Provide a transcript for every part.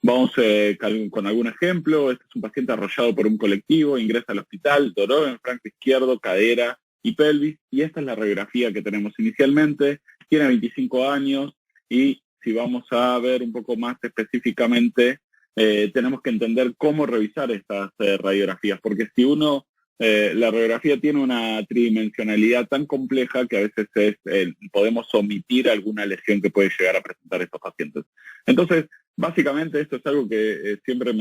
Vamos con algún ejemplo. Este es un paciente arrollado por un colectivo, ingresa al hospital, dolor en el flanco izquierdo, cadera y pelvis, y esta es la radiografía que tenemos inicialmente. Tiene 25 años y si vamos a ver un poco más específicamente, tenemos que entender cómo revisar estas radiografías, porque si la radiografía tiene una tridimensionalidad tan compleja que a veces podemos omitir alguna lesión que puede llegar a presentar estos pacientes. Entonces, básicamente esto es algo que siempre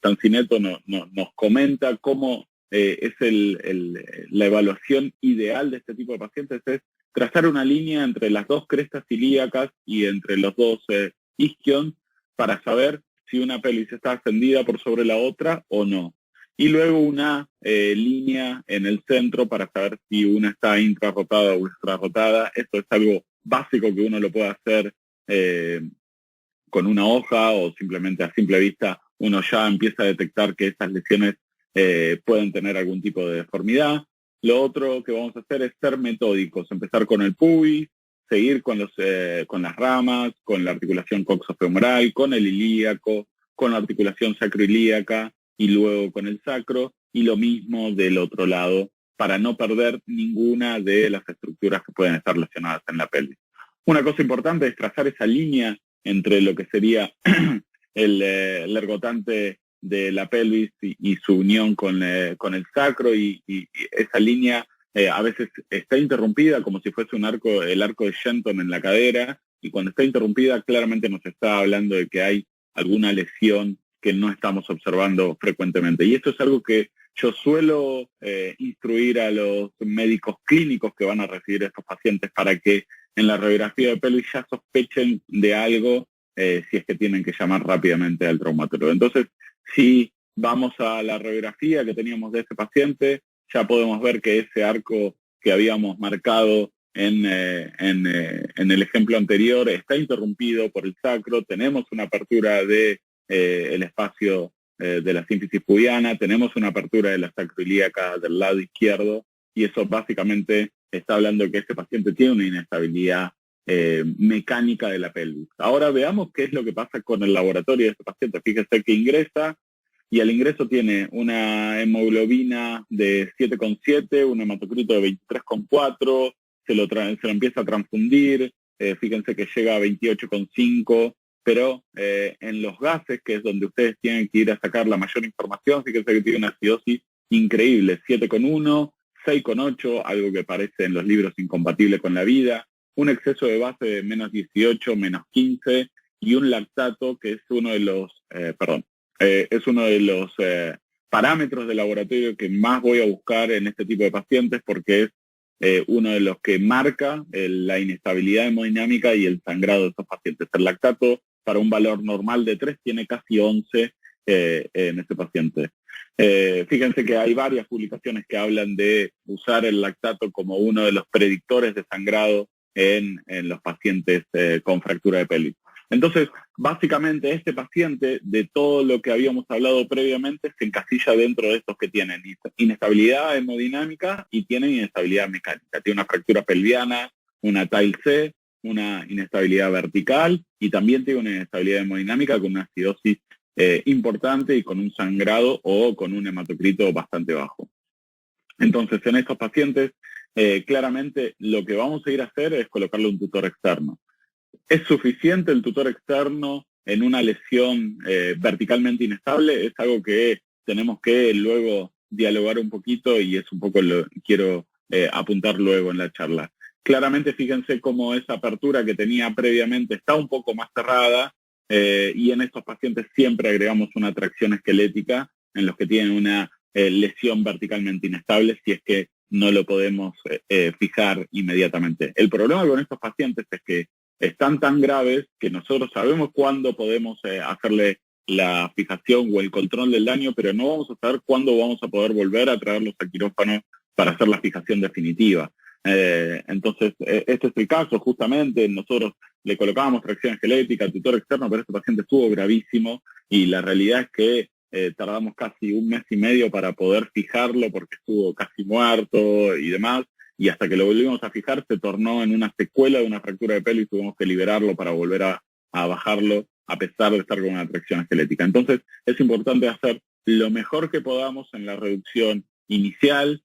Tancineto nos comenta, cómo es la evaluación ideal de este tipo de pacientes, es trazar una línea entre las dos crestas ilíacas y entre los dos isquions para saber si una pelvis está ascendida por sobre la otra o no. Y luego una línea en el centro para saber si una está intrarrotada o extrarrotada. Esto es algo básico que uno lo puede hacer con una hoja o simplemente a simple vista uno ya empieza a detectar que estas lesiones pueden tener algún tipo de deformidad. Lo otro que vamos a hacer es ser metódicos, empezar con el pubis, seguir con las ramas, con la articulación coxofemoral, con el ilíaco, con la articulación sacroilíaca y luego con el sacro, y lo mismo del otro lado, para no perder ninguna de las estructuras que pueden estar lesionadas en la pelvis. Una cosa importante es trazar esa línea entre lo que sería el ergotante de la pelvis y su unión con el sacro, y esa línea a veces está interrumpida como si fuese el arco de Shenton en la cadera, y cuando está interrumpida claramente nos está hablando de que hay alguna lesión que no estamos observando frecuentemente. Y esto es algo que yo suelo instruir a los médicos clínicos que van a recibir a estos pacientes para que en la radiografía de pelvis ya sospechen de algo si es que tienen que llamar rápidamente al traumatólogo. Entonces, si vamos a la radiografía que teníamos de este paciente, ya podemos ver que ese arco que habíamos marcado en el ejemplo anterior está interrumpido por el sacro, tenemos una apertura de el espacio de la sínfisis pubiana, tenemos una apertura de la sacroilíaca del lado izquierdo, y eso básicamente está hablando de que este paciente tiene una inestabilidad mecánica de la pelvis. Ahora veamos qué es lo que pasa con el laboratorio de este paciente. Fíjese que ingresa y al ingreso tiene una hemoglobina de 7,7, un hematocrito de 23,4, se lo empieza a transfundir, fíjense que llega a 28,5, pero en los gases, que es donde ustedes tienen que ir a sacar la mayor información, fíjense que tiene una acidosis increíble, 7,1, 6,8, algo que parece en los libros incompatible con la vida, un exceso de base de menos 18, menos 15, y un lactato que es uno de los, parámetros de laboratorio que más voy a buscar en este tipo de pacientes, porque es uno de los que marca la inestabilidad hemodinámica y el sangrado de estos pacientes. El lactato, para un valor normal de 3, tiene casi 11 en este paciente. Fíjense que hay varias publicaciones que hablan de usar el lactato como uno de los predictores de sangrado en los pacientes con fractura de pelvis. Entonces, básicamente este paciente, de todo lo que habíamos hablado previamente, se encasilla dentro de estos que tienen inestabilidad hemodinámica y tienen inestabilidad mecánica. Tiene una fractura pelviana, una TILE-C, una inestabilidad vertical, y también tiene una inestabilidad hemodinámica con una acidosis importante y con un sangrado o con un hematocrito bastante bajo. Entonces, en estos pacientes, claramente lo que vamos a ir a hacer es colocarle un tutor externo. ¿Es suficiente el tutor externo en una lesión verticalmente inestable? Es algo que tenemos que luego dialogar un poquito, y es un poco lo que quiero apuntar luego en la charla. Claramente, fíjense cómo esa apertura que tenía previamente está un poco más cerrada, y en estos pacientes siempre agregamos una tracción esquelética en los que tienen una lesión verticalmente inestable, si es que no lo podemos fijar inmediatamente. El problema con estos pacientes es que están tan graves que nosotros sabemos cuándo podemos hacerle la fijación o el control del daño, pero no vamos a saber cuándo vamos a poder volver a traerlos al quirófano para hacer la fijación definitiva. Entonces, este es el caso. Justamente nosotros le colocábamos tracción esquelética, tutor externo, pero este paciente estuvo gravísimo, y la realidad es que tardamos casi 1 mes y medio para poder fijarlo porque estuvo casi muerto y demás, y hasta que lo volvimos a fijar se tornó en una secuela de una fractura de pelvis y tuvimos que liberarlo para volver a bajarlo a pesar de estar con una tracción esquelética. Entonces, es importante hacer lo mejor que podamos en la reducción inicial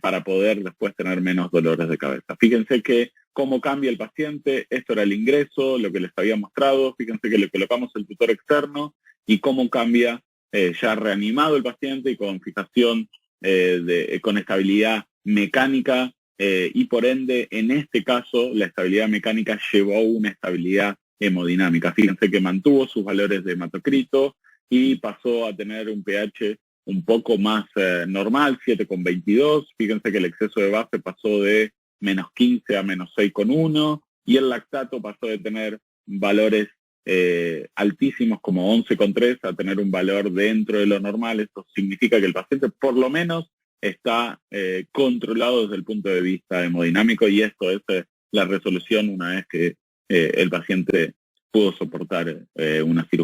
para poder después tener menos dolores de cabeza. Fíjense que cómo cambia el paciente, esto era el ingreso, lo que les había mostrado, fíjense que le colocamos el tutor externo y cómo cambia ya reanimado el paciente y con fijación, con estabilidad mecánica, y por ende, en este caso, la estabilidad mecánica llevó una estabilidad hemodinámica. Fíjense que mantuvo sus valores de hematocrito y pasó a tener un pH un poco más normal, 7,22. Fíjense que el exceso de base pasó de -15 a -6,1 y el lactato pasó de tener valores altísimos como 11,3 a tener un valor dentro de lo normal. Esto significa que el paciente por lo menos está controlado desde el punto de vista hemodinámico, y esto es la resolución una vez que el paciente pudo soportar una cirugía.